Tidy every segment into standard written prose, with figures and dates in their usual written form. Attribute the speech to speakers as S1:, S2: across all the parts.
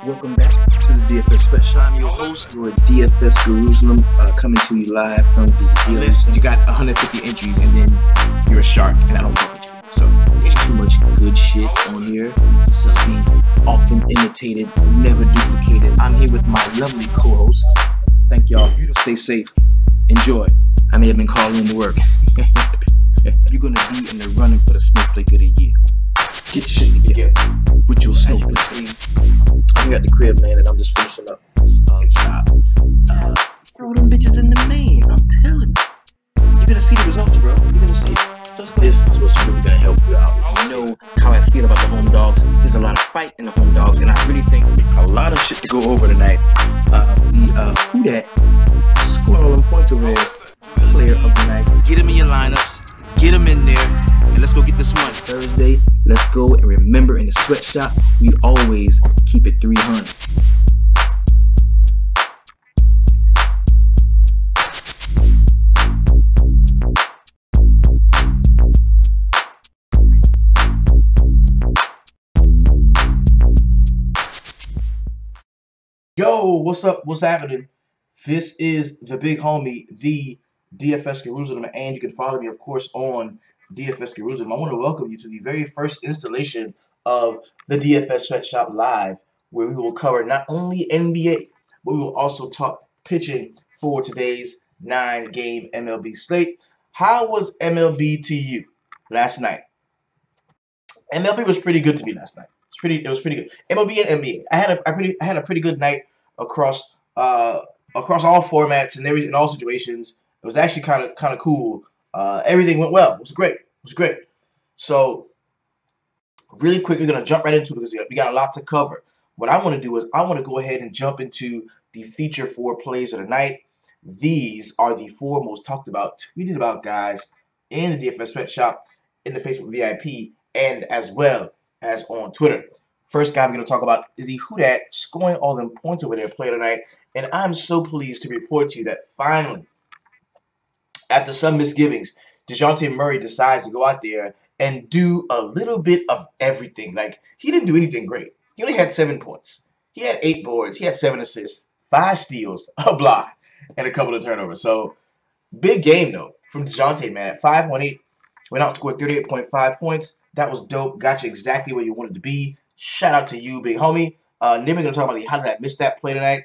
S1: Welcome back to the DFS Sweatshop. I'm your host, your DFS Jerusalem, coming to you live from the Listen, you got 150 entries and then you're a shark, and I don't fuck with you. So there's too much good shit on here. This is the often imitated, never duplicated. I'm here with my lovely co-host. Thank y'all. Stay safe. Enjoy. I may have been calling in to work. You're gonna be in the running for the Snowflake of the Year. Get your shit together with your snowflake. I'm here at the crib, man, and I'm just finishing up. Stop. Throw them bitches in the main. I'm telling you. You're gonna see the results, bro. You're gonna see it. This is what's really gonna help you out. You know how I feel about the home dogs. There's a lot of fight in the home dogs, and I really think a lot of shit to go over tonight. Who that scored all them points over there? Player of the night.
S2: Get him in your lineups. Get him in there, and let's go get this money.
S1: Thursday, let's go, and remember, in the sweatshop, we always keep it 300. Yo, what's up? What's happening? This is the big homie, the DFS Jerusalem, and you can follow me, of course, on DFS Jerusalem. I want to welcome you to the very first installation of the DFS Sweatshop Live, where we will cover not only NBA, but we will also talk pitching for today's 9-game MLB slate. How was MLB to you last night? MLB was pretty good to me last night. It was pretty good. MLB and NBA. I had a pretty good night across all formats and in all situations. It was actually kind of cool. Everything went well. It was great. It was great. So, really quick, we're gonna jump right into it because we got a lot to cover. What I want to do is I want to go ahead and jump into the feature 4 plays of the night. These are the 4 most talked about, tweeted about guys in the DFS Sweatshop, in the Facebook VIP, and as well as on Twitter. First guy we're going to talk about is the Who Dat scoring all them points over there play tonight. And I'm so pleased to report to you that finally, after some misgivings, DeJounte Murray decides to go out there and do a little bit of everything. Like, he didn't do anything great. He only had 7 points. He had 8 boards. He had 7 assists, 5 steals, a block, and a couple of turnovers. So, big game, though, from DeJounte, man. At 5.8, went out and scored 38.5 points. That was dope. Got you exactly where you wanted to be. Shout out to you, big homie. Then we're going to talk about how did I miss that play tonight.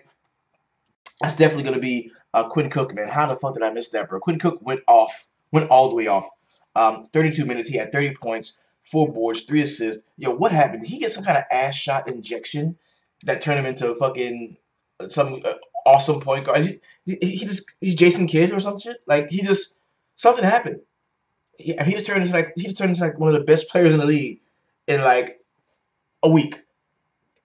S1: That's definitely going to be Quinn Cook, man. How the fuck did I miss that, bro? Quinn Cook went all the way off. 32 minutes, he had 30 points, 4 boards, 3 assists. Yo, what happened? Did he get some kind of ass shot injection that turned him into fucking some awesome point guard? He's Jason Kidd or some shit? Like, something happened. He just turned into like one of the best players in the league in like a week.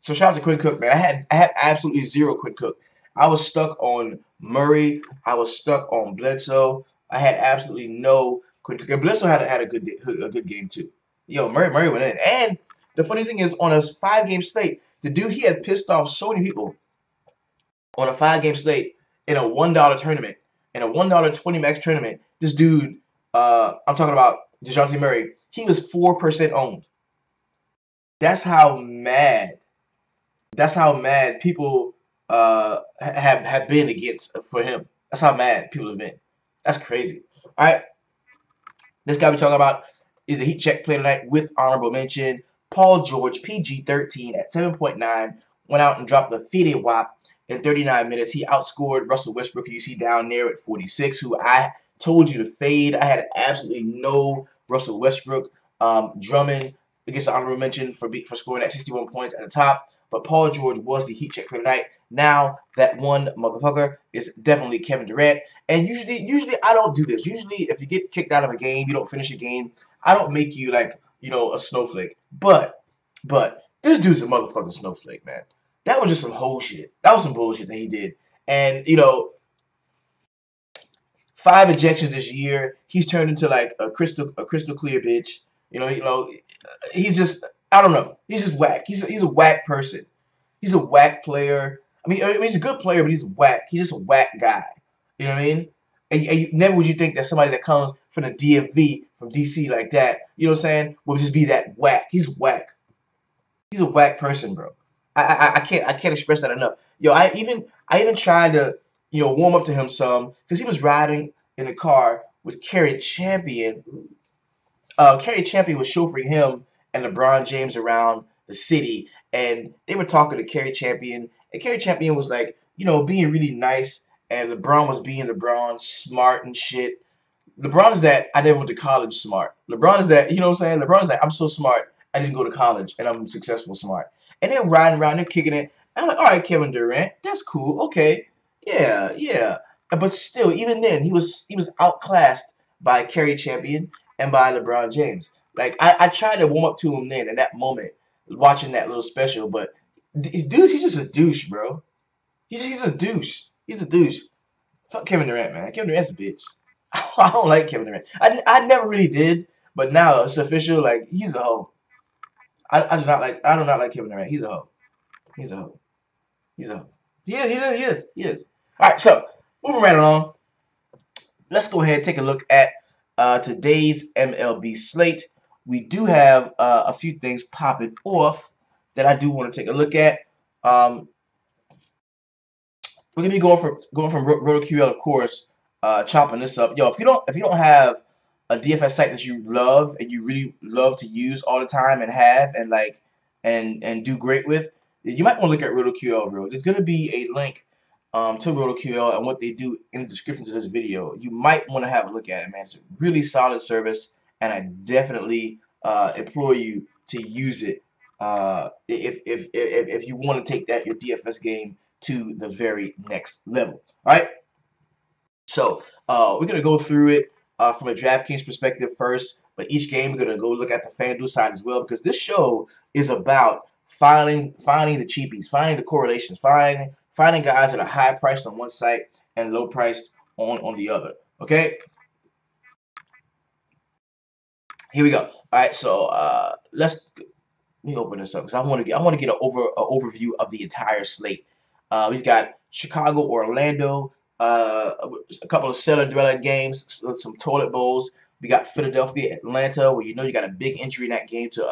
S1: So shout out to Quinn Cook, man. I had absolutely zero Quinn Cook. I was stuck on Murray. I was stuck on Bledsoe. I had absolutely no Quinn Cook. And Bledsoe had a good game too. Yo, Murray went in. And the funny thing is, on a 5-game slate, the dude, he had pissed off so many people on a 5-game slate in a $1 tournament, in a $1.20 max tournament. This dude, I'm talking about DeJounte Murray, he was 4% owned. That's how mad people have been for him. That's how mad people have been. That's crazy. All right. This guy we're talking about is a heat check play tonight with honorable mention. Paul George, PG-13 at 7.9, went out and dropped the FIDE WAP in 39 minutes. He outscored Russell Westbrook, who you see down there at 46, who I told you to fade. I had absolutely no Russell Westbrook. Drummond against the honorable mention for scoring at 61 points at the top. But Paul George was the heat check play tonight. Now that one motherfucker is definitely Kevin Durant. And usually I don't do this. Usually if you get kicked out of a game, you don't finish a game, I don't make you like, you know, a snowflake. But this dude's a motherfucking snowflake, man. That was just some whole shit. That was some bullshit that he did. And, you know, 5 ejections this year. He's turned into like a crystal clear bitch. You know, he's just, I don't know. He's just whack. He's a whack person. He's a whack player. I mean, he's a good player, but he's whack. He's just a whack guy. You know what I mean? And never would you think that somebody that comes from the DMV, from DC like that, you know what I'm saying, would just be that whack. He's whack. He's a whack person, bro. I can't express that enough. Yo, I even tried to warm up to him some because he was riding in a car with Kerry Champion. Kerry Champion was chauffeuring him and LeBron James around the city, and they were talking to Kerry Champion, and Kerry Champion was like, being really nice, and LeBron was being LeBron, smart and shit. LeBron is that I never went to college smart. LeBron is that, what I'm saying? LeBron is that I'm so smart I didn't go to college and I'm successful smart. And they're riding around, they're kicking it. I'm like, all right, Kevin Durant, that's cool. Okay. Yeah, yeah. But still, even then, he was outclassed by Kerry Champion and by LeBron James. Like I tried to warm up to him then in that moment, watching that little special, but dude, he's just a douche, bro. He's a douche. He's a douche. Fuck Kevin Durant, man. Kevin Durant's a bitch. I don't like Kevin Durant. I never really did, but now it's official. Like he's a hoe. I do not like Kevin Durant. He's a hoe. He's a hoe. He's a hoe. He is. All right, so moving right along. Let's go ahead and take a look at today's MLB slate. We do have a few things popping off that I do want to take a look at. We're gonna be going from RotoQL, of course, chopping this up. Yo, if you don't have a DFS site that you love and you really love to use all the time and have and like and do great with, you might want to look at RotoQL, bro. There's gonna be a link to RotoQL and what they do in the description to this video. You might want to have a look at it, man. It's a really solid service, and I definitely implore you to use it if you want to take your DFS game to the very next level. All right. So we're gonna go through it from a DraftKings perspective first, but each game we're gonna go look at the FanDuel side as well because this show is about finding the cheapies, finding the correlations, finding guys that are high priced on one site and low priced on the other. Okay. Here we go. All right. So let me open this up because I want to get an overview of the entire slate. We've got Chicago, Orlando, a couple of cellar dweller games, some toilet bowls. We got Philadelphia, Atlanta, where you got a big injury in that game to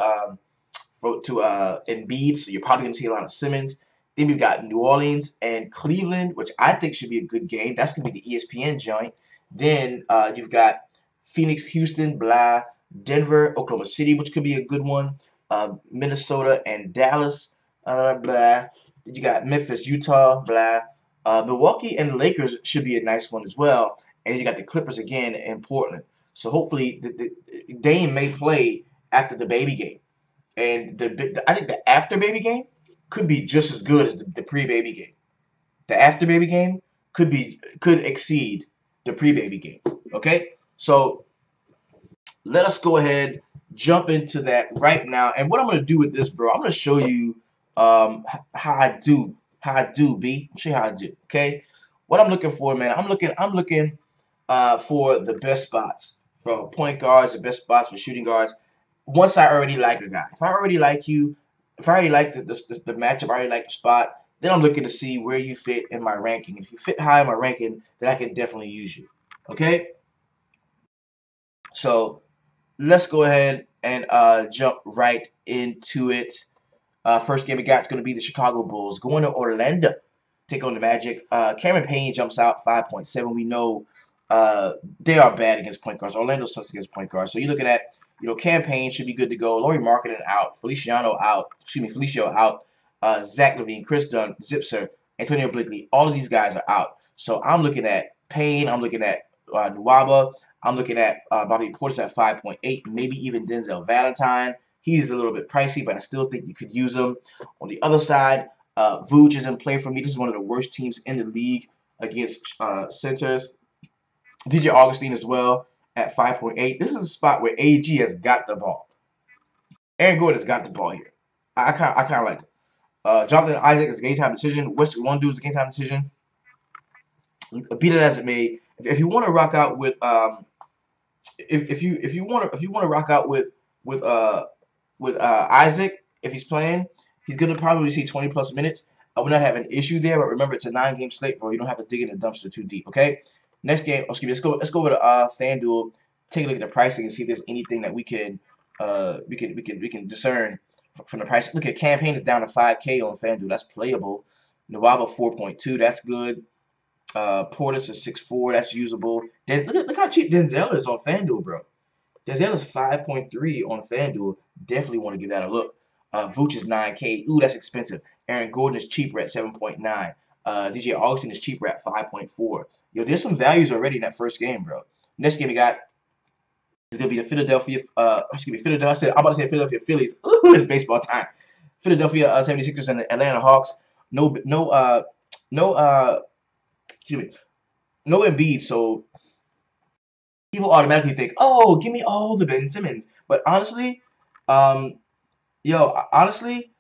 S1: Embiid, so you're probably gonna see a lot of Simmons. Then we've got New Orleans and Cleveland, which I think should be a good game. That's gonna be the ESPN joint. Then you've got Phoenix, Houston, blah, Denver, Oklahoma City, which could be a good one. Minnesota and Dallas, blah. You got Memphis, Utah, blah. Milwaukee and the Lakers should be a nice one as well. And you got the Clippers again in Portland. So hopefully the Dame may play after the baby game. And I think the after baby game could be just as good as the pre-baby game. The after baby game could exceed the pre-baby game. Okay? So let us go ahead, jump into that right now. And what I'm going to do with this, bro, I'm going to show you how I do, B. I'll show you how I do, okay? What I'm looking for, man, I'm looking for the best spots for point guards, the best spots for shooting guards. Once I already like a guy, if I already like you, if I already like the matchup, I already like the spot, then I'm looking to see where you fit in my ranking. If you fit high in my ranking, then I can definitely use you, okay? So let's go ahead and jump right into it. First game we got is going to be the Chicago Bulls going to Orlando, take on the Magic. Cameron Payne jumps out 5.7. We know they are bad against point guards. Orlando sucks against point guards. So you're looking at, Cam Payne should be good to go. Laurie Marketing out. Felicio out. Zach LaVine, Chris Dunn, Zipser, Antonio Blakely. All of these guys are out. So I'm looking at Payne. I'm looking at Nwaba. I'm looking at Bobby Portis at 5.8, maybe even Denzel Valentine. He's a little bit pricey, but I still think you could use him. On the other side, Vooch is in play for me. This is one of the worst teams in the league against centers. DJ Augustine as well at 5.8. This is a spot where AG has got the ball. Aaron Gordon has got the ball here. I kind of like it. Jonathan Isaac is a game time decision. Western Wondu is a game time decision. Beat it as it may. If you want to rock out with if you want to rock out with Isaac, if he's playing, he's gonna probably see 20+ minutes. I would not have an issue there, but remember it's a 9-game slate, bro. You don't have to dig in the dumpster too deep. Okay. Next game, excuse me. Let's go over to FanDuel. Take a look at the pricing and see if there's anything that we can discern from the price. Look at campaign is down to 5K on FanDuel. That's playable. Nawaba 4.2. That's good. Portis is 6.4. That's usable. Look how cheap Denzel is on FanDuel, bro. Denzel is 5.3 on FanDuel. Definitely want to give that a look. Vooch is 9K. Ooh, that's expensive. Aaron Gordon is cheaper at 7.9. DJ Augustin is cheaper at 5.4. Yo, there's some values already in that first game, bro. Next game we got is gonna be the Philadelphia. Excuse me, Philadelphia. I'm about to say Philadelphia Phillies. Ooh, it's baseball time. Philadelphia 76ers and the Atlanta Hawks. No, excuse me, no Embiid. So people automatically think, oh, give me all the Ben Simmons. But honestly, um, honestly,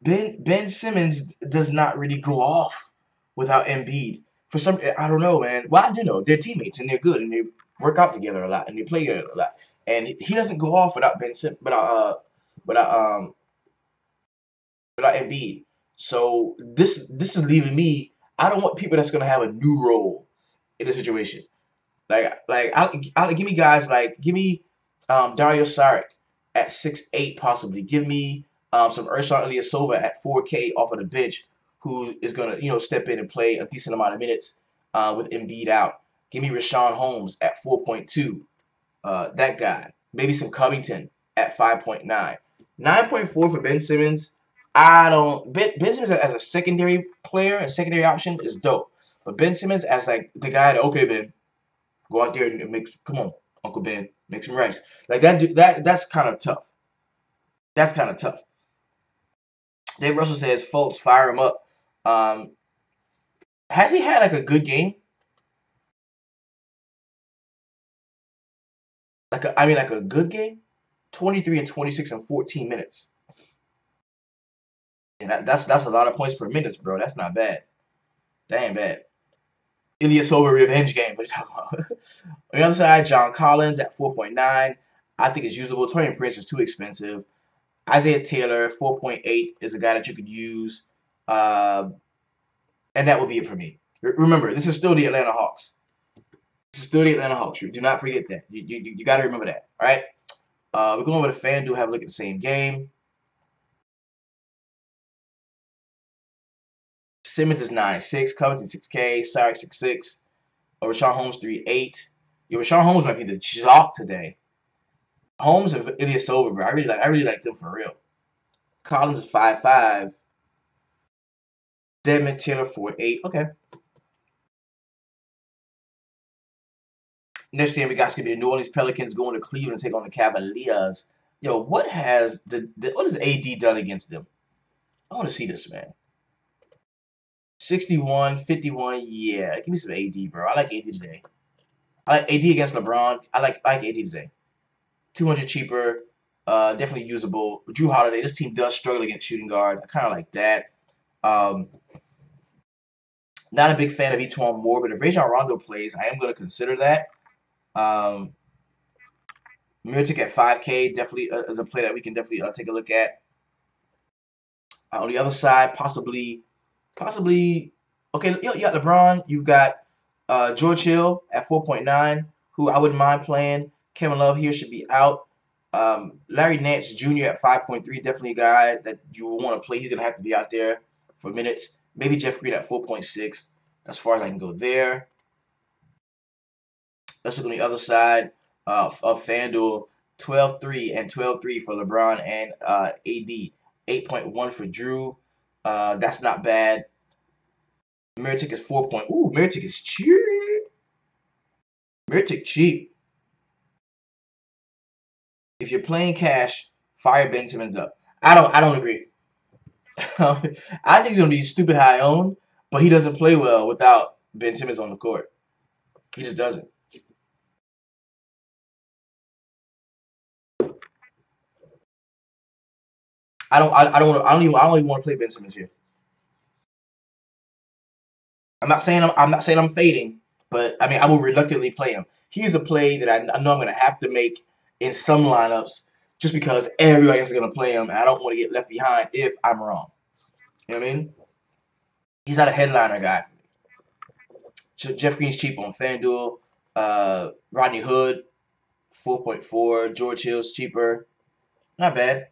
S1: Ben Simmons does not really go off without Embiid. For some, I don't know, man. Well, I do know they're teammates and they're good and they work out together a lot and they play together a lot. And he doesn't go off without without without Embiid. So this is leaving me. I don't want people that's gonna have a new role in the situation. I'll give me guys like give me Dario Saric at 6'8" possibly. Give me some Ersan Ilyasova at 4K off of the bench, who is gonna step in and play a decent amount of minutes with Embiid out. Give me Rashawn Holmes at 4.2. That guy. Maybe some Covington at 5.9. 9.4 for Ben Simmons. I don't Ben Simmons as a secondary player, a secondary option is dope. But Ben Simmons as like the guy that okay Ben. Go out there and come on, Uncle Ben, make some rice. Like that's kind of tough. That's kind of tough. Dave Russell says, folks, fire him up. Has he had like a good game? Like a good game? 23 and 26 in 14 minutes. And that's a lot of points per minute, bro. That's not bad. That ain't bad. Ilyasova revenge game. What are you talking about? On the other side, John Collins at 4.9. I think it's usable. Torian Prince is too expensive. Isaiah Taylor, 4.8, is a guy that you could use. And that will be it for me. Remember, this is still the Atlanta Hawks. This is still the Atlanta Hawks. Do not forget that. You got to remember that. All right? We're going over to FanDuel, have a look at the same game. Simmons is 9.6, Covington 6K, Sarek 6.6, Rashawn Holmes 3.8. Yo, Rashawn Holmes might be the chalk today. Holmes and Ilyasova, bro. I really like them for real. Collins is 5.5. Dedmon Taylor 4.8. Okay. Next game we got is gonna be the New Orleans Pelicans going to Cleveland to take on the Cavaliers. Yo, what has AD done against them? I want to see this, man. 61, 51. Yeah, give me some AD, bro. I like AD today. I like AD against LeBron. I like AD today. 200 cheaper. Definitely usable. Drew Holiday. This team does struggle against shooting guards. I kind of like that. Not a big fan of Etuan Moore, but if Rajon Rondo plays, I am going to consider that. Mirotic at 5K definitely is a play that we can definitely take a look at. On the other side, possibly. Okay, you got LeBron. You've got George Hill at 4.9, who I wouldn't mind playing. Kevin Love here should be out. Larry Nance Jr. at 5.3, definitely a guy that you will want to play. He's going to have to be out there for minutes. Maybe Jeff Green at 4.6, as far as I can go there. Let's look on the other side of FanDuel. 12.3 and 12.3 for LeBron and AD. 8.1 for Drew. That's not bad. Mirotic is 4. Ooh, Mirotic is cheap. Mirotic cheap. If you're playing cash, fire Ben Simmons up. I don't agree. I think he's gonna be stupid high owned, but he doesn't play well without Ben Simmons on the court. He just doesn't. I don't even want to play Ben Simmons here. I'm not saying I'm fading, but I mean I will reluctantly play him. He's a play that I know I'm gonna have to make in some lineups just because everybody else is gonna play him, and I don't want to get left behind if I'm wrong. You know what I mean? He's not a headliner guy for me. Jeff Green's cheap on FanDuel. Rodney Hood, 4.4. George Hill's cheaper. Not bad.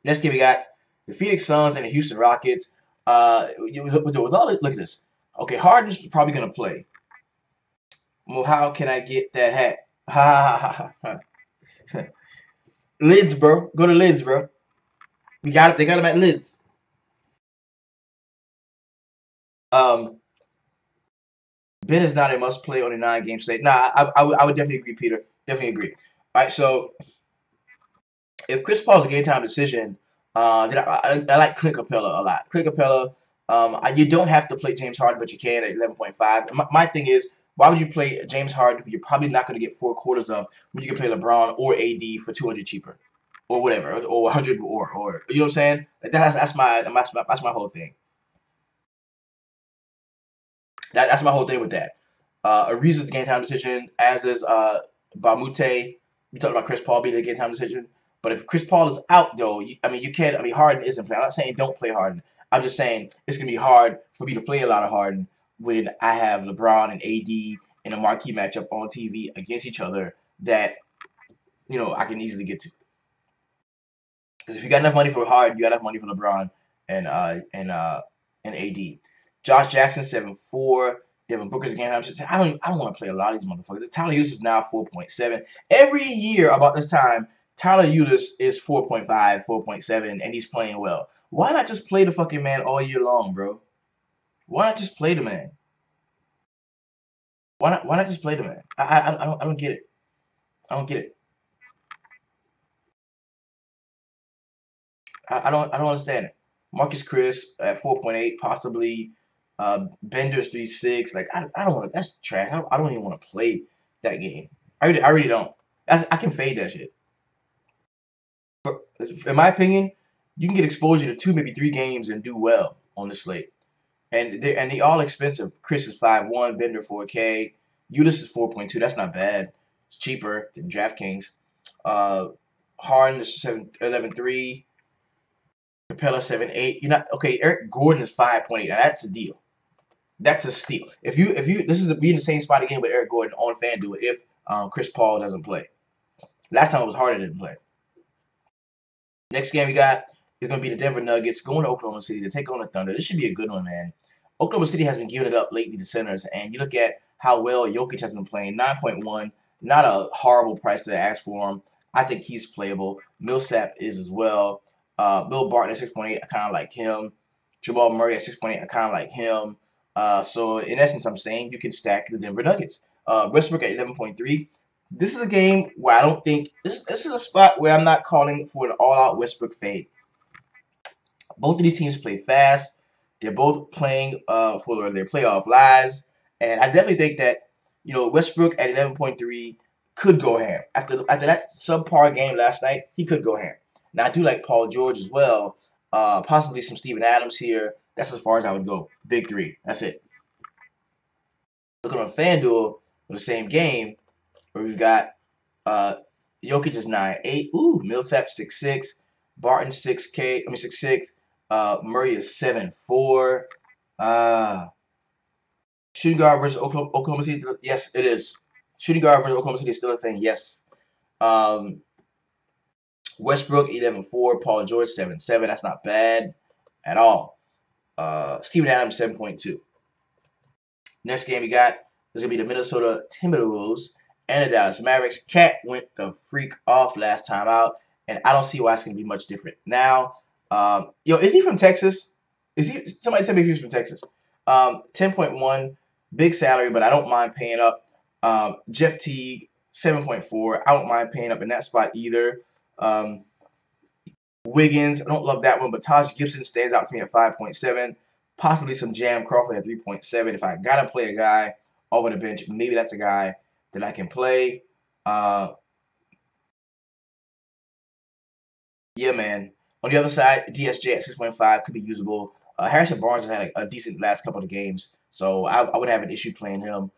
S1: Next game we got the Phoenix Suns and the Houston Rockets. With all look at this. Okay, Harden's probably gonna play. Well, how can I get that hat? Ha ha ha ha. Lids, bro. Go to Lids, bro. We got it. They got him at Lids. Um, Ben is not a must play on a 9-game slate. Nah, I would definitely agree, Peter. Definitely agree. All right, so if Chris Paul's a game time decision, then I like Clint Capella a lot. Clint Capella, you don't have to play James Harden, but you can at 11.5. My thing is, why would you play James Harden who you're probably not going to get 4 quarters of when you can play LeBron or AD for 200 cheaper? Or whatever, or 100, or you know what I'm saying? Like that's my whole thing. That's my whole thing with that. Ariza's game time decision, as is Bamute. We talked about Chris Paul being a game time decision. But if Chris Paul is out, though, you can't. I mean, Harden isn't playing. I'm not saying don't play Harden. I'm just saying it's gonna be hard for me to play a lot of Harden when I have LeBron and AD in a marquee matchup on TV against each other that I can easily get to. Because if you got enough money for Harden, you got enough money for LeBron and AD. Josh Jackson 7.4. Devin Booker's game time. I don't want to play a lot of these motherfuckers. Tyler Ulis is now 4.7. Every year about this time, Tyler Ulis is 4.5, 4.7, and he's playing well. Why not just play the fucking man all year long, bro? Why not just play the man? Why not just play the man? I don't get it. I don't get it. I don't understand it. Marcus Chris at 4.8, possibly. Bender's 3.6. Like I don't want to. That's trash. I don't even want to play that game. I really don't. I can fade that shit. But in my opinion, you can get exposure to 2, maybe 3 games and do well on the slate. And they all expensive. Chris is 5.1, Bender 4K, Ulyss is 4.2. That's not bad. It's cheaper than DraftKings. Uh, Harden is 11.3. Capella 7.8. You're not okay. Eric Gordon is 5.8. Now that's a deal. That's a steal. If you this is be in the same spot again with Eric Gordon on FanDuel if Chris Paul doesn't play. Last time it was Harden didn't play. Next game we got is going to be the Denver Nuggets going to Oklahoma City to take on the Thunder. This should be a good one, man. Oklahoma City has been giving it up lately to centers, and you look at how well Jokic has been playing. 9.1, not a horrible price to ask for him. I think he's playable. Millsap is as well. Bill Barton at 6.8, I kind of like him. Jamal Murray at 6.8, I kind of like him. So in essence, I'm saying you can stack the Denver Nuggets. Westbrook at 11.3. This is a game where I don't think this is a spot where I'm not calling for an all-out Westbrook fade. Both of these teams play fast. They're both playing for their playoff lives, and I definitely think that Westbrook at 11.3 could go ham after that subpar game last night. He could go ham. Now I do like Paul George as well. Possibly some Steven Adams here. That's as far as I would go. Big three. That's it. Looking on FanDuel for the same game, where we've got Jokic is 9.8. Ooh, Millsap 6.6. Barton 6K. I mean 6.6. Murray is 7.4. Shooting guard versus Oklahoma City. Yes, it is. Shooting guard versus Oklahoma City is still saying yes. Westbrook 11.4. Paul George 7.7. That's not bad at all. Steven Adams 7.2. Next game we got is gonna be the Minnesota Timberwolves and the Dallas Mavericks. Cat went the freak off last time out, and I don't see why it's gonna be much different now. Is he from Texas? Is he? Somebody tell me if he's from Texas. 10.1, big salary, but I don't mind paying up. Jeff Teague 7.4. I don't mind paying up in that spot either. Wiggins, I don't love that one, but Taj Gibson stands out to me at 5.7. Possibly some Jam Crawford at 3.7. If I gotta play a guy over the bench, maybe that's a guy that I can play. Yeah, man. On the other side, DSJ at 6.5 could be usable. Harrison Barnes has had a decent last couple of games, so I would have an issue playing him.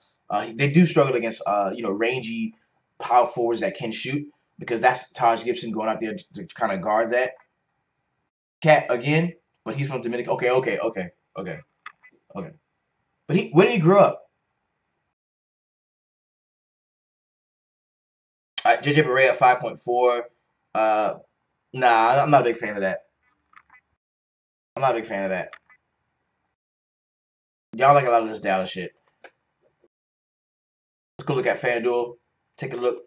S1: They do struggle against rangy power forwards that can shoot because that's Taj Gibson going out there to kind of guard that. Cat again, but he's from Dominican. Okay. But where did he grow up? JJ Barea at 5.4. Nah, I'm not a big fan of that. I'm not a big fan of that. Y'all like a lot of this Dallas shit. Let's go look at FanDuel. Take a look.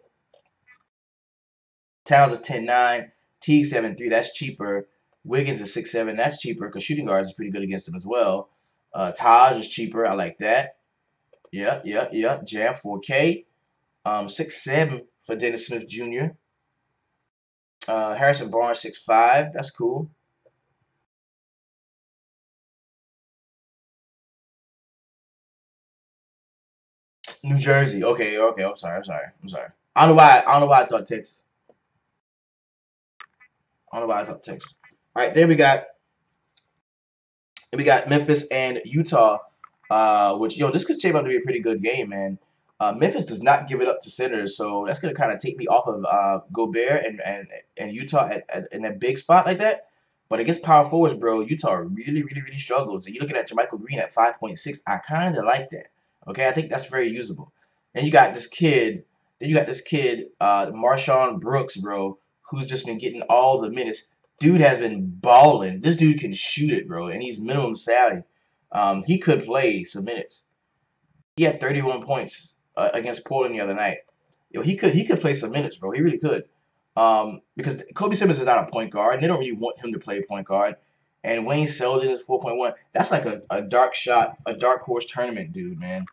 S1: Towns is 10-9. Teague 7-3. That's cheaper. Wiggins is 6-7. That's cheaper because shooting guards is pretty good against them as well. Taj is cheaper. I like that. Yeah. Jam 4K. 6-7 for Dennis Smith Jr. Harrison Barnes 6-5. That's cool. New Jersey. Okay. I'm sorry. I don't know why. I don't know why I thought Texas. I don't know why I thought Texas. All right, there we got Memphis and Utah, which this could shape up to be a pretty good game, man. Memphis does not give it up to centers, so that's gonna kind of take me off of Gobert and Utah in a big spot like that. But against power forwards, bro, Utah really struggles. And you're looking at Jermichael Green at 5.6. I kind of like that. Okay, I think that's very usable. And you got this kid. Then you got this kid, Marshawn Brooks, bro, who's just been getting all the minutes. Dude has been balling. This dude can shoot it, bro, and he's minimum salary. He could play some minutes. He had 31 points against Portland the other night. He could play some minutes, bro. He really could. Because Kobe Simmons is not a point guard, and they don't really want him to play point guard. And Wayne Selden is 4.1. That's like a dark shot, a dark horse tournament, dude, man.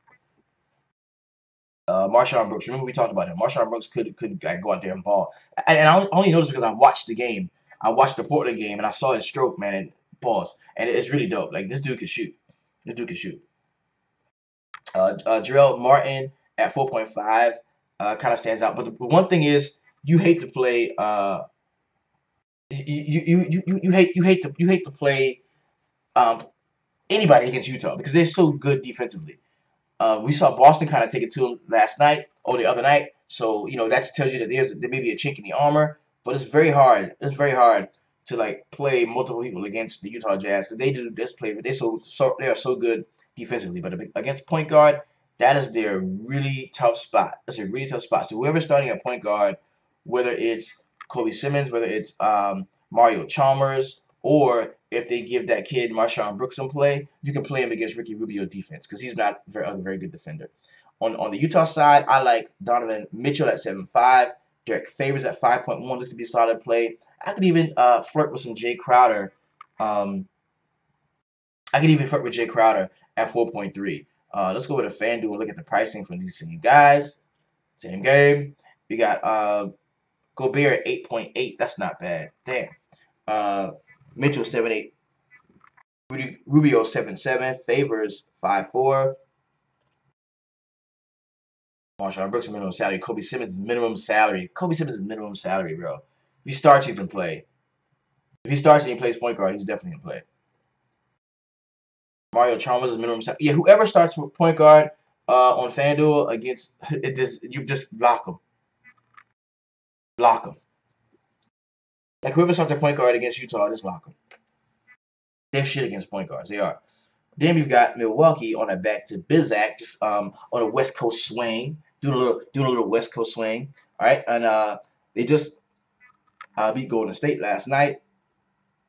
S1: Marshawn Brooks. Remember we talked about him. Marshawn Brooks could like, go out there and ball. And I only noticed because I watched the game. I watched the Portland game and I saw his stroke, man, and pause. And it's really dope. Like this dude can shoot. This dude can shoot. Jarrell Martin at 4.5 kind of stands out. But the one thing is, you hate to play. You hate to play um, anybody against Utah because they're so good defensively. We saw Boston kind of take it to him last night or the other night. So, that tells you that there may be a chink in the armor. But it's very hard. It's very hard to like play multiple people against the Utah Jazz because they do this play. They are so good defensively. But against point guard, that is their really tough spot. That's a really tough spot. So whoever's starting at point guard, whether it's Kobe Simmons, whether it's Mario Chalmers, or if they give that kid Marshawn Brooks some play, you can play him against Ricky Rubio defense because he's not a very good defender. On the Utah side, I like Donovan Mitchell at 7.5. Derek Favors at 5.1. This could be a solid play. I could even flirt with some Jay Crowder. I could even flirt with Jay Crowder at 4.3. Let's go with a FanDuel and look at the pricing from these same guys. Same game. We got Gobert at 8.8. That's not bad. Damn. Mitchell 7.8. Rubio 7.7. Favors 5.4. Marshawn Brooks minimum salary. Kobe Simmons is minimum salary. Kobe Simmons is minimum salary, bro. If he starts, he's gonna play. If he starts and he plays point guard, he's definitely gonna play. Mario Chalmers is minimum salary. Yeah, whoever starts for point guard on FanDuel against you just block him. Block him. Like whoever starts at point guard against Utah, just lock him. They're shit against point guards. They are. Then we've got Milwaukee on a back to Bizak, just on a West Coast swing, doing a little West Coast swing. All right, and they just beat Golden State last night,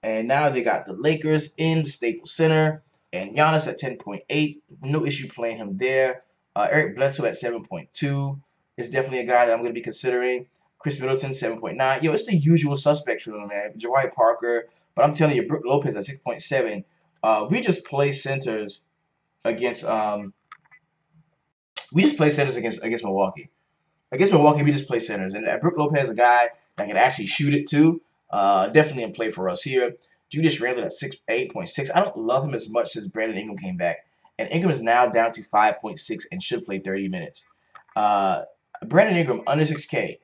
S1: and now they got the Lakers in the Staples Center, and Giannis at 10.8. No issue playing him there. Eric Bledsoe at 7.2 is definitely a guy that I'm going to be considering. Chris Middleton 7.9. Yo, it's the usual suspects for them, man. Jawai Parker, but I'm telling you, Brook Lopez at 6.7. We just play centers against against Milwaukee. Against Milwaukee, we just play centers, and Brook Lopez is a guy that can actually shoot it too. Definitely in play for us here. Julius Randle at 8.6. I don't love him as much since Brandon Ingram came back, and Ingram is now down to 5.6 and should play 30 minutes. Brandon Ingram under 6K,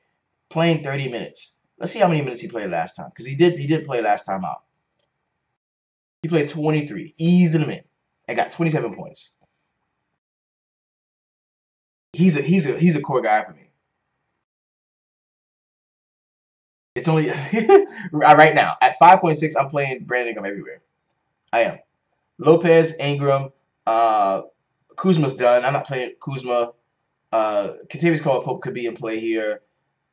S1: playing 30 minutes. Let's see how many minutes he played last time, because he did play last time out. He played 23, easing him in, and got 27 points. He's a core guy for me. It's only right now at 5.6. I'm playing Brandon Ingram everywhere. I am. Lopez, Ingram, Kuzma's done. I'm not playing Kuzma. Kentavious Caldwell-Pope could be in play here.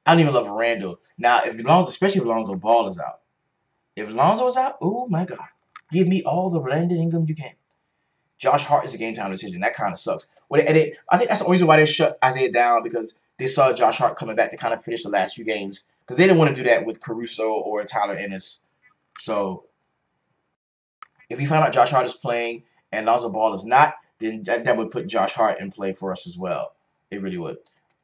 S1: I don't even love Randall. Now, especially if Lonzo Ball is out. If Lonzo is out, oh my God. Give me all the Brandon Ingram you can. Josh Hart is a game time decision. That kind of sucks. I think that's the only reason why they shut Isaiah down, because they saw Josh Hart coming back to kind of finish the last few games. Because they didn't want to do that with Caruso or Tyler Ennis. So if we find out Josh Hart is playing and Lonzo Ball is not, then that would put Josh Hart in play for us as well. It really would.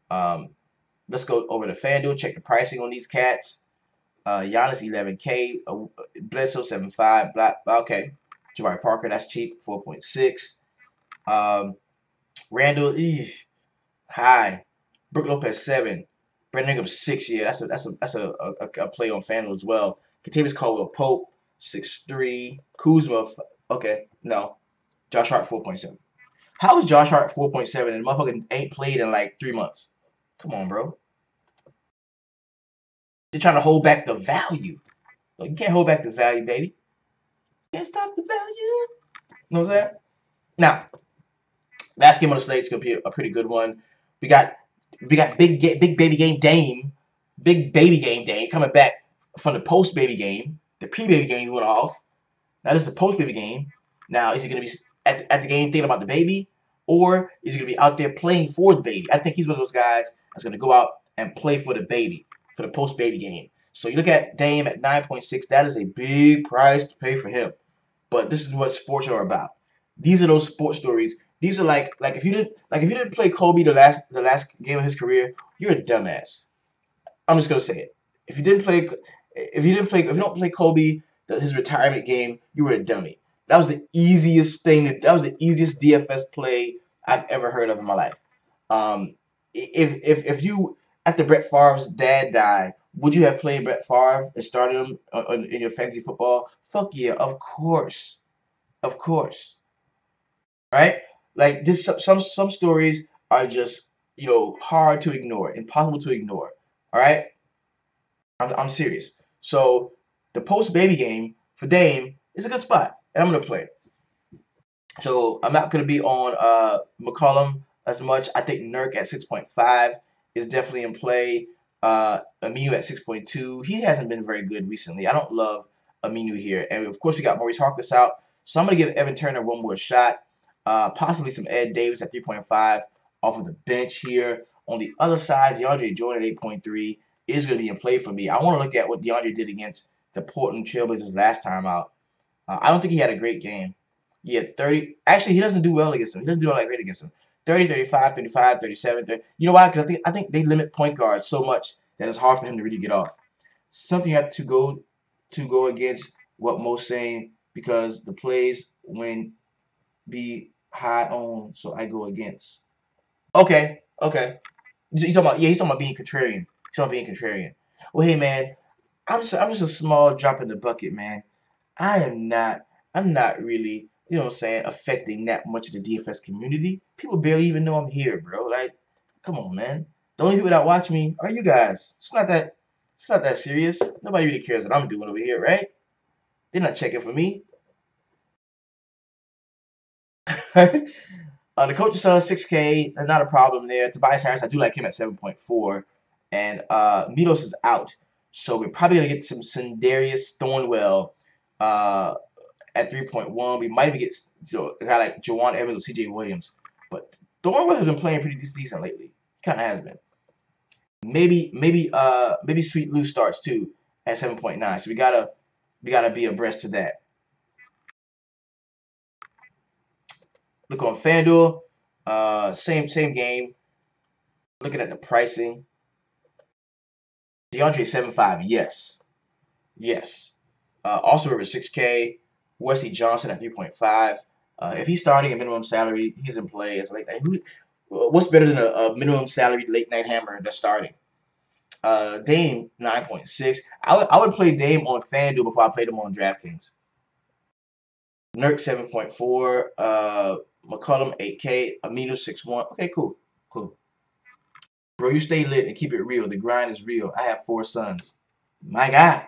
S1: Let's go over to FanDuel, check the pricing on these cats. Giannis 11K, Bledsoe 7.5. Okay, Jabari Parker, that's cheap, 4.6. Randall, high. Brook Lopez 7. Brandon Ingram 6. Yeah, that's a play on FanDuel as well. Kentavious Caldwell Pope 6.3. Kuzma, okay, no. Josh Hart 4.7. How is Josh Hart 4.7 and the motherfucker ain't played in like 3 months? Come on, bro. They're trying to hold back the value. You can't hold back the value, baby. Can't stop the value. You know what I'm saying? Now, last game on the slate is gonna be a pretty good one. We got big baby game Dame, big baby game Dame coming back from the post baby game. The pre baby game went off. Now this is the post baby game. Now is he gonna be at the game thinking about the baby, or is he gonna be out there playing for the baby? I think he's one of those guys that's gonna go out and play for the baby, for the post baby game. So you look at Dame at 9.6. That is a big price to pay for him. But this is what sports are about. These are those sports stories. These are like if you didn't play Kobe the last game of his career, you're a dumbass. I'm just gonna say it. If you don't play Kobe his retirement game, you were a dummy. That was the easiest thing. That was the easiest DFS play I've ever heard of in my life. If you after Brett Favre's dad died, would you have played Brett Favre and started him in your fantasy football? Fuck yeah, of course, of course. Right? Like this, some stories are just hard to ignore, impossible to ignore. All right, I'm serious. So the post baby game for Dame is a good spot, and I'm gonna play. So I'm not gonna be on McCollum as much. I think Nurk at 6.5 is definitely in play. Aminu at 6.2. He hasn't been very good recently. I don't love Aminu here, and of course we got Maurice Harkless out. So I'm gonna give Evan Turner one more shot. Possibly some Ed Davis at 3.5 off of the bench here. On the other side, DeAndre Jordan at 8.3 is going to be in play for me. I want to look at what DeAndre did against the Portland Trailblazers last time out. I don't think he had a great game. Yeah, 30. Actually, he doesn't do well against them. He doesn't do all that great against them. 30, 35, 35, 37. 30. You know why? Because I think they limit point guards so much that it's hard for him to really get off. Something you have to go against what most saying, because the plays when be high on, so I go against. Okay. He's talking about being contrarian. He's talking about being contrarian. Well, hey man, I'm just a small drop in the bucket, man. I'm not really, what I'm saying, affecting that much of the DFS community. People barely even know I'm here, bro. Like, come on, man. The only people that watch me are you guys. It's not that serious. Nobody really cares what I'm doing over here, right? They're not checking for me. The coach is on 6K, not a problem there. Tobias Harris, I do like him at 7.4. And Milos is out. So we're probably going to get some Sindarius Thornwell at 3.1. We might even get a guy like Jawan Evans or TJ Williams. But Thornwell has been playing pretty decent lately. He kind of has been. Maybe Sweet Lou starts too at 7.9. So we gotta be abreast to that. Look on FanDuel, same game. Looking at the pricing, DeAndre 7.5, yes. Austin Rivers 6K, Wesley Johnson at 3.5. If he's starting a minimum salary, he's in play. It's like what's better than a minimum salary late night hammer that's starting? Dame 9.6. I would play Dame on FanDuel before I played him on DraftKings. Nurk 7.4. McCollum 8K. Aminu 6.1. Okay, cool. Bro, you stay lit and keep it real. The grind is real. I have 4 sons. My God.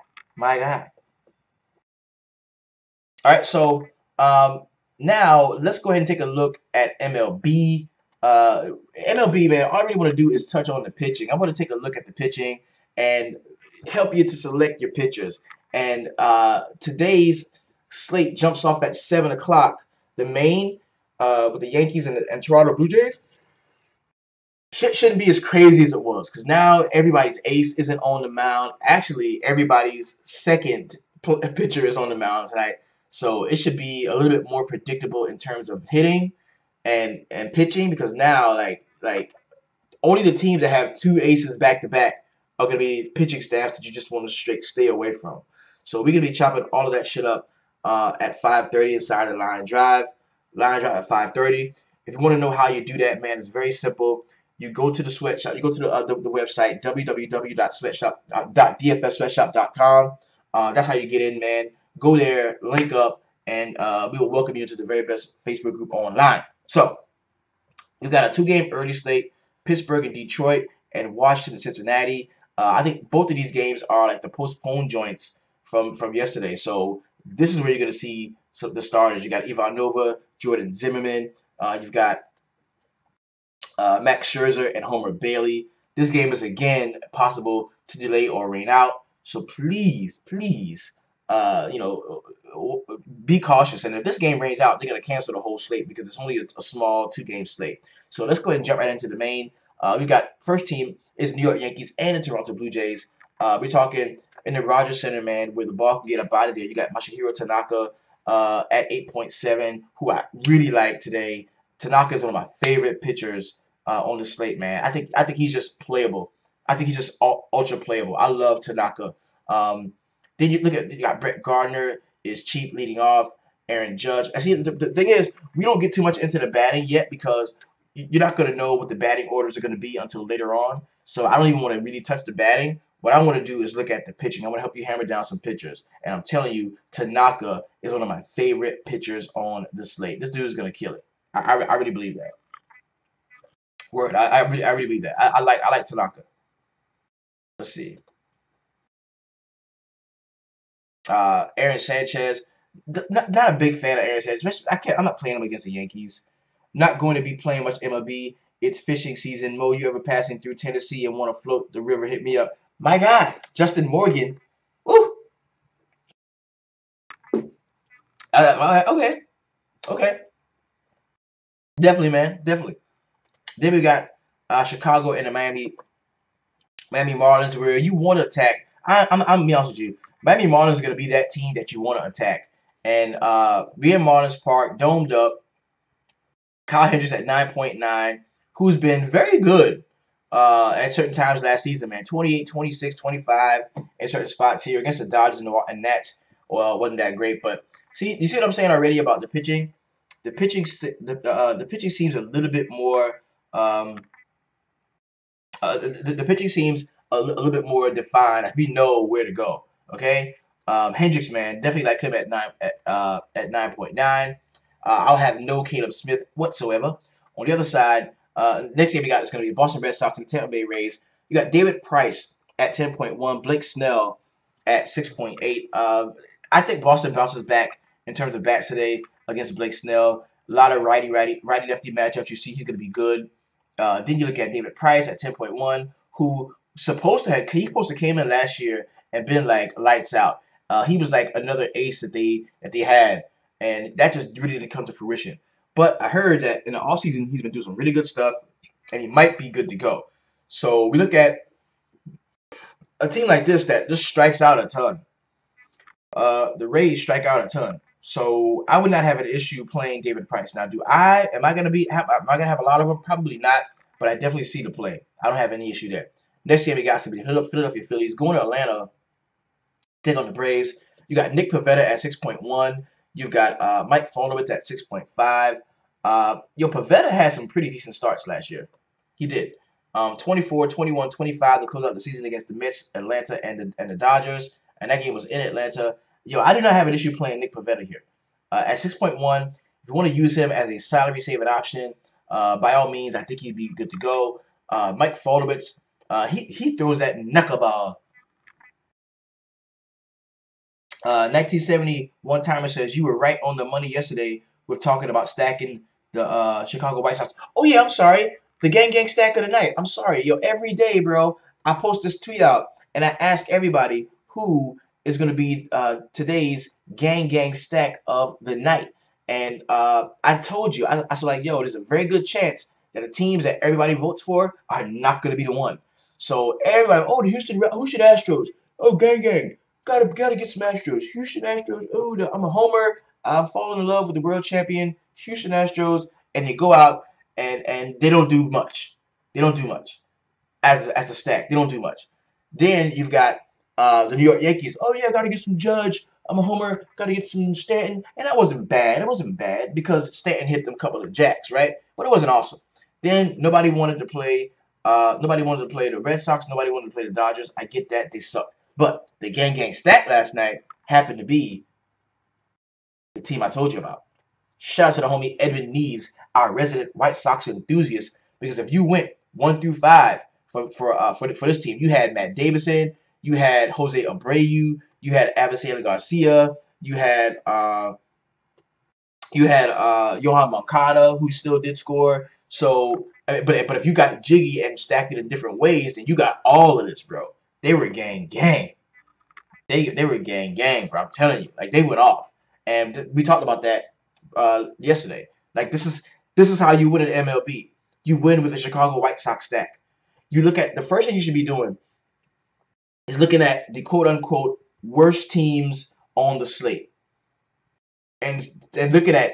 S1: All right, so now let's go ahead and take a look at MLB. MLB, man, all I really want to do is touch on the pitching. I want to take a look at the pitching and help you to select your pitchers. And today's slate jumps off at 7 o'clock. The main with the Yankees and Toronto Blue Jays. Shit shouldn't be as crazy as it was because now everybody's ace isn't on the mound. Actually, everybody's second pitcher is on the mound tonight. So it should be a little bit more predictable in terms of hitting and pitching because now like only the teams that have two aces back to back are going to be pitching staffs that you just want to straight stay away from. So we're going to be chopping all of that shit up at 5:30 inside the line drive. Line drive at 5:30. If you want to know how you do that, man, it's very simple. You go to the sweatshop. You go to the website www.dfssweatshop.com. That's how you get in, man. Go there, link up, and we will welcome you to the very best Facebook group online. So we've got a two-game early slate: Pittsburgh and Detroit, and Washington and Cincinnati. I think both of these games are like the postponed joints from yesterday. So this is where you're going to see the starters. You got Ivan Nova, Jordan Zimmerman. You've got Max Scherzer and Homer Bailey. This game is again possible to delay or rain out. So please, be cautious. And if this game rains out, they're gonna cancel the whole slate because it's only a small two-game slate. So let's go ahead and jump right into the main. We got first team is New York Yankees and the Toronto Blue Jays. We're talking in the Rogers Center, man, where the ball can get up out of there. You got Masahiro Tanaka at 8.7, who I really like today. Tanaka is one of my favorite pitchers on the slate, man. I think he's just playable. I think he's just ultra playable. I love Tanaka. Then you got Brett Gardner is cheap leading off. Aaron Judge. I see. The thing is, we don't get too much into the batting yet because you're not going to know what the batting orders are going to be until later on. So I don't even want to really touch the batting. What I want to do is look at the pitching. I want to help you hammer down some pitchers. And I'm telling you, Tanaka is one of my favorite pitchers on the slate. This dude is going to kill it. I really believe that. Word. I really believe that. I like Tanaka. Let's see. Aaron Sanchez. Not a big fan of Aaron Sanchez. I'm not playing him against the Yankees. Not going to be playing much MLB. It's fishing season. Mo, you ever passing through Tennessee and want to float the river? Hit me up. My God, Justin Morgan. Woo. Okay. Definitely, man. Definitely. Then we got Chicago and the Miami Marlins, where you want to attack. I'm gonna be honest with you. Miami Marlins is gonna be that team that you want to attack. And we in Marlins Park, domed up. Kyle Hendricks at 9.9, who's been very good at certain times last season, man. 28, 26, 25 in certain spots here against the Dodgers and Nats. Well, wasn't that great, but you see what I'm saying already about the pitching. The pitching seems a little bit more. The pitching seems a little bit more defined. We know where to go. Okay, Hendricks, man, definitely like him at 9.9. I'll have no Caleb Smith whatsoever. On the other side, next game we got is going to be Boston Red Sox and Tampa Bay Rays. You got David Price at 10.1, Blake Snell at 6.8. I think Boston bounces back in terms of bats today against Blake Snell. A lot of righty-lefty matchups. You see he's going to be good. Then you look at David Price at 10.1, who supposed to came in last year and been like lights out. He was like another ace that they had, and that just really didn't come to fruition. But I heard that in the offseason he's been doing some really good stuff, and he might be good to go. So we look at a team like this that just strikes out a ton. The Rays strike out a ton. So I would not have an issue playing David Price. Now, am I gonna have a lot of them? Probably not, but I definitely see the play. I don't have any issue there. Next game we got some Philadelphia Phillies going to Atlanta, take on the Braves. You got Nick Pivetta at 6.1. You've got Mike Folowitz at 6.5. Pivetta had some pretty decent starts last year. He did. 24, 21, 25 to close out the season against the Mets, Atlanta, and the Dodgers. And that game was in Atlanta. I do not have an issue playing Nick Pivetta here. At 6.1, if you want to use him as a salary-saving option, by all means, I think he'd be good to go. Mike Folowitz, he throws that knuckleball. 1970 one-timer says, you were right on the money yesterday with talking about stacking Chicago White Sox. Oh yeah, I'm sorry. The gang stack of the night. I'm sorry, yo. Every day, bro, I post this tweet out and I ask everybody who is gonna be today's gang stack of the night. And I told you, I was like, yo, there's a very good chance that the teams that everybody votes for are not gonna be the one. So everybody, oh, the Houston Astros. Oh, gang. Gotta get some Astros. Houston Astros. Oh, I'm a homer. I'm falling in love with the world champion Houston Astros, and they go out and they don't do much. They don't do much as a stack. They don't do much. Then you've got the New York Yankees. Oh yeah, gotta get some Judge. I'm a homer. Gotta get some Stanton, and that wasn't bad. It wasn't bad because Stanton hit them a couple of jacks, right? But it wasn't awesome. Then nobody wanted to play. Nobody wanted to play the Red Sox. Nobody wanted to play the Dodgers. I get that they suck. But the gang stack last night happened to be the team I told you about. Shout out to the homie Edwin Neves, our resident White Sox enthusiast. Because if you went 1 through 5 for this team, you had Matt Davison, you had Jose Abreu, you had Avisaíl Garcia, you had Johan Moncada, who still did score. So, but if you got jiggy and stacked it in different ways, then you got all of this, bro. They were gang. They were gang, bro. I'm telling you, like they went off, and we talked about that yesterday. Like this is how you win an MLB. You win with a Chicago White Sox stack. You look at the first thing you should be doing is looking at the quote unquote worst teams on the slate, and looking at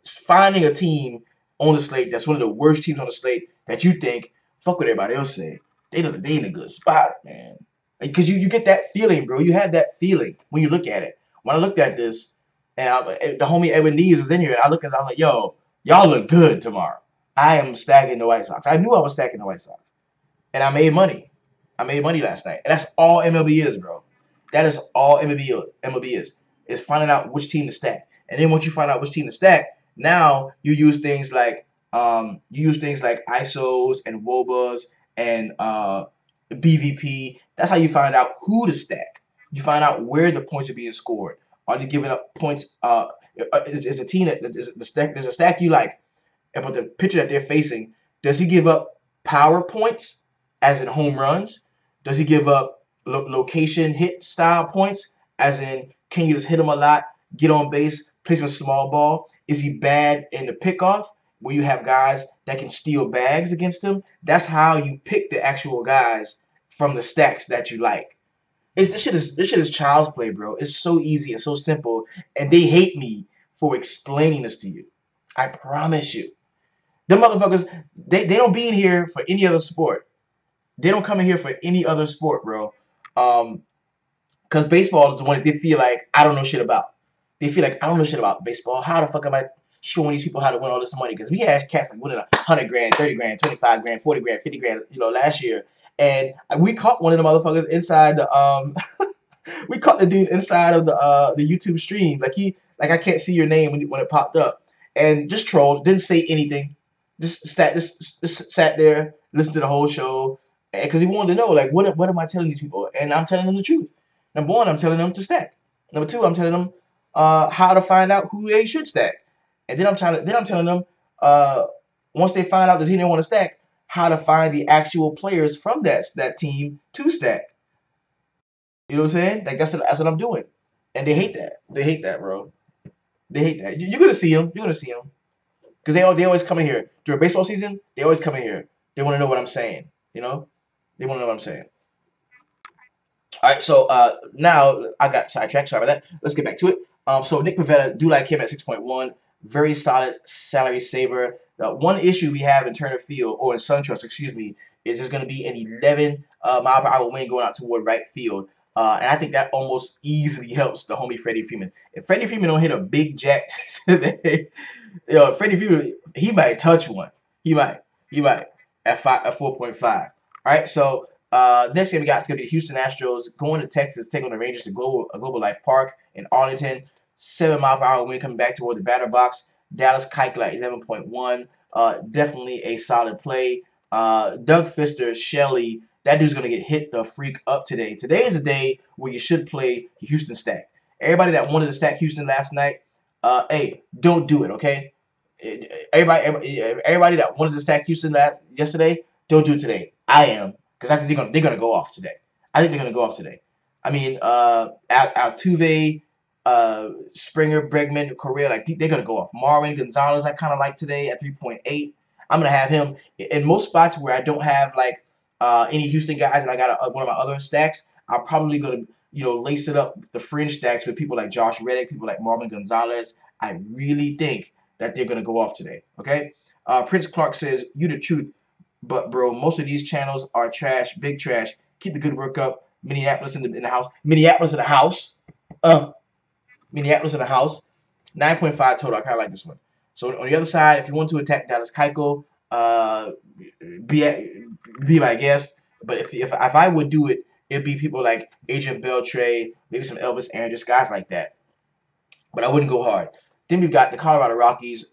S1: finding a team on the slate that's one of the worst teams on the slate that you think fuck what everybody else say. They in a good spot, man. Because you get that feeling, bro. You have that feeling when you look at it. When I looked at this, and the homie Edwin Neves was in here, and I looked at it, I was like, yo, y'all look good tomorrow. I am stacking the White Sox. I knew I was stacking the White Sox. And I made money. I made money last night. And that's all MLB is, bro. That is all MLB is finding out which team to stack. And then once you find out which team to stack, now you use things like ISOs and WOBAs and BVP. That's how you find out who to stack. You find out where the points are being scored. Are they giving up points? Is a team that is the stack? There's a stack you like, but the pitcher that they're facing, does he give up power points, as in home runs? Does he give up location hit style points, as in can you just hit him a lot, get on base, place him a small ball? Is he bad in the pickoff, where you have guys that can steal bags against him? That's how you pick the actual guys from the stacks that you like. This shit is child's play, bro. It's so easy and so simple, and they hate me for explaining this to you. I promise you. Them motherfuckers, they don't be in here for any other sport. They don't come in here for any other sport, bro. Because baseball is the one that they feel like I don't know shit about. They feel like I don't know shit about baseball. How the fuck am I showing these people how to win all this money? Because we had cats like winning 100 grand, 30 grand, 25 grand, 40 grand, 50 grand, last year. And we caught one of the motherfuckers inside the we caught the dude inside of the YouTube stream. Like I can't see your name when it popped up. And just trolled, didn't say anything. Just sat there, listened to the whole show, because he wanted to know, like, what am I telling these people? And I'm telling them the truth. Number one, I'm telling them to stack. Number two, I'm telling them how to find out who they should stack. And then I'm telling them once they find out the team they want to stack, how to find the actual players from that team to stack. You know what I'm saying? Like that's what I'm doing. And they hate that. They hate that, bro. They hate that. You're gonna see them. You're gonna see them. Because they always come in here. During baseball season, they always come in here. They want to know what I'm saying. They want to know what I'm saying. All right, so now I got sidetracked. Sorry about that. Let's get back to it. So Nick Pivetta, do like him at 6.1. Very solid salary saver. The one issue we have in Turner Field, or in SunTrust, excuse me, is there's going to be an 11 mile per hour wind going out toward right field. And I think that almost easily helps the homie Freddie Freeman. If Freddie Freeman don't hit a big jack today, Freddie Freeman, he might touch one. He might at 4.5. All right, so next game we got is going to be the Houston Astros going to Texas, taking on the Rangers to Global Life Park in Arlington. 7 mile per hour wind coming back toward the batter box. Dallas Keuchel at 11.1. Definitely a solid play. Doug Fister, Shelley, that dude's going to get hit the freak up today. Today is a day where you should play Houston stack. Everybody that wanted to stack Houston last night, hey, don't do it, okay? everybody that wanted to stack Houston yesterday, don't do it today. I am, because I think they're gonna go off today. I think they're gonna go off today. I mean, Altuve, Springer, Bregman, Correa, like they're gonna go off. Marwin Gonzalez, I kind of like today at 3.8. I'm gonna have him in most spots where I don't have like any Houston guys, and I got one of my other stacks. I'm probably gonna lace it up the fringe stacks with people like Josh Reddick, people like Marvin Gonzalez. I really think that they're gonna go off today. Okay. Prince Clark says, "You the truth, but bro, most of these channels are trash, big trash. Keep the good work up. Minneapolis in the house. Minneapolis in the house. Minneapolis in the house. 9.5 total. I kind of like this one. So on the other side, if you want to attack Dallas Keuchel, be my guest. But if I would do it, it'd be people like Adrian Beltre, maybe some Elvis Andrus, guys like that. But I wouldn't go hard. Then we've got the Colorado Rockies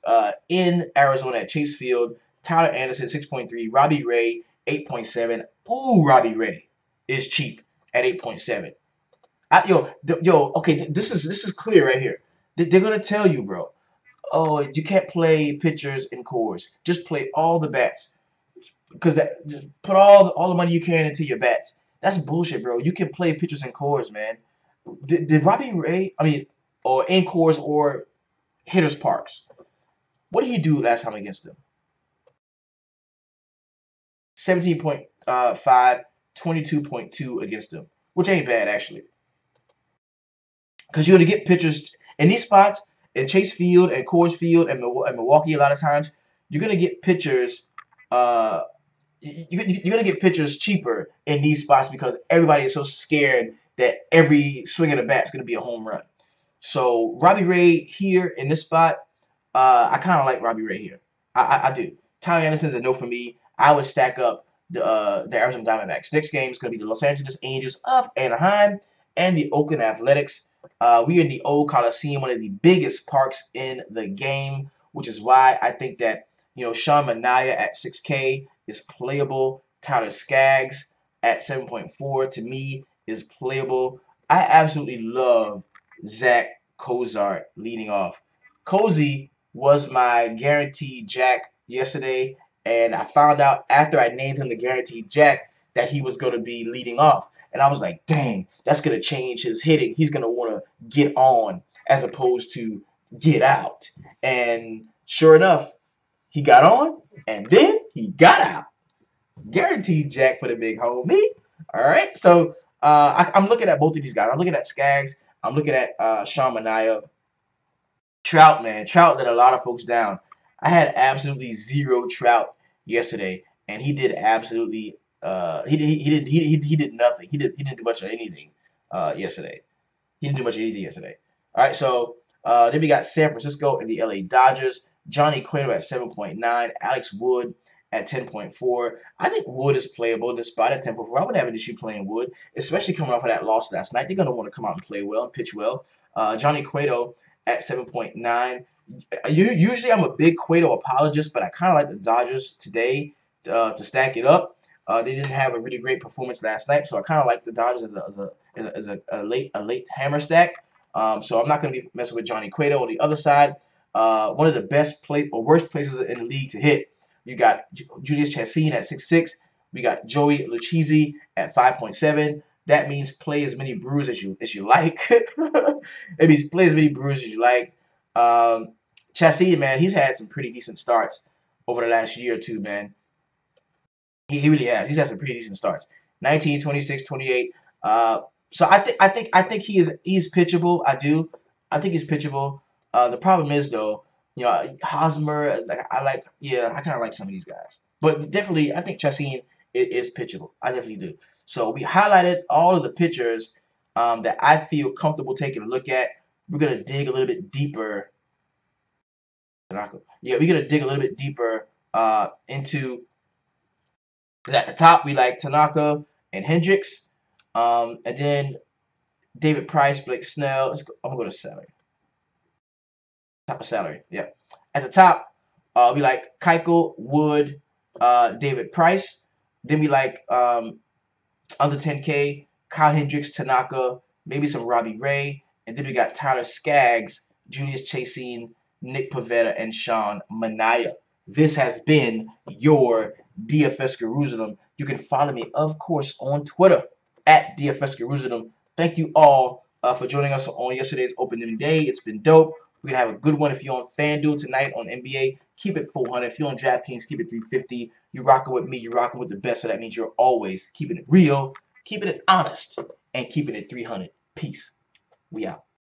S1: in Arizona at Chase Field. Tyler Anderson, 6.3. Robbie Ray, 8.7. Ooh, Robbie Ray is cheap at 8.7. Okay, this is clear right here. They're gonna tell you, bro. Oh, you can't play pitchers in Coarse. Just play all the bats, because just put all the money you can into your bats. That's bullshit, bro. You can play pitchers in Coarse, man. Did Robbie Ray? I mean, or in Coarse or hitters parks. What did he do last time against them? 17.5, 22.2 against them, which ain't bad actually. Because you're going to get pitchers in these spots, in Chase Field and Coors Field and Milwaukee a lot of times. You're going to get pitchers you're going to get pitchers cheaper in these spots because everybody is so scared that every swing of the bat is going to be a home run. So Robbie Ray here in this spot, I kind of like Robbie Ray here. I do. Tyler Anderson's a no for me. I would stack up the Arizona Diamondbacks. Next game is going to be the Los Angeles Angels of Anaheim and the Oakland Athletics. We are in the old Coliseum, one of the biggest parks in the game, which is why I think that Sean Manaea at 6K is playable. Tyler Skaggs at 7.4 to me is playable. I absolutely love Zach Cozart leading off. Cozy was my guaranteed jack yesterday, and I found out after I named him the guaranteed jack that he was going to be leading off. And I was like, dang, that's going to change his hitting. He's going to want to get on as opposed to get out. And sure enough, he got on, and then he got out. Guaranteed jack for the big homie. All right, so I'm looking at both of these guys. I'm looking at Skaggs. I'm looking at Sean Manaea. Trout, man. Trout let a lot of folks down. I had absolutely zero Trout yesterday, and he did absolutely he did nothing. He didn't do much of anything yesterday. He didn't do much of anything yesterday. All right, so then we got San Francisco and the LA Dodgers. Johnny Cueto at 7.9. Alex Wood at 10.4. I think Wood is playable in this spot at 10.4. I wouldn't have an issue playing Wood, especially coming off of that loss last night. They're going to want to come out and play well and pitch well. Johnny Cueto at 7.9. Usually I'm a big Cueto apologist, but I kind of like the Dodgers today to stack it up. They didn't have a really great performance last night, so I kind of like the Dodgers as a late hammer stack. So I'm not going to be messing with Johnny Cueto. On the other side, one of the best worst places in the league to hit. You got Julius Chassin at 6.6. We got Joey Lucchesi at 5.7. That means play as many brews as you like. It means play as many brews as you like. Chassin, man, he's had some pretty decent starts over the last year or two, man. He really has. He's had some pretty decent starts. 19, 26, 28. So I think he's pitchable. I do. I think he's pitchable. The problem is though, Hosmer is like I kind of like some of these guys, but definitely I think Chassin is pitchable. I definitely do. So we highlighted all of the pitchers that I feel comfortable taking a look at. We're gonna dig a little bit deeper. Yeah, we're gonna dig a little bit deeper into. At the top, we like Tanaka and Hendricks, and then David Price, Blake Snell. I'm gonna go to salary. Top of salary, yeah. At the top, we like Keuchel, Wood, David Price. Then we like under 10K, Kyle Hendricks, Tanaka, maybe some Robbie Ray, and then we got Tyler Skaggs, Julius Chassin, Nick Pavetta, and Sean Manaya. This has been your DFS Jerusalem. You can follow me, of course, on Twitter at DFS Jerusalem. Thank you all for joining us on yesterday's opening day. It's been dope. We're going to have a good one if you're on FanDuel tonight on NBA. Keep it 400. If you're on DraftKings, keep it 350. You're rocking with me. You're rocking with the best. So that means you're always keeping it real, keeping it honest, and keeping it 300. Peace. We out.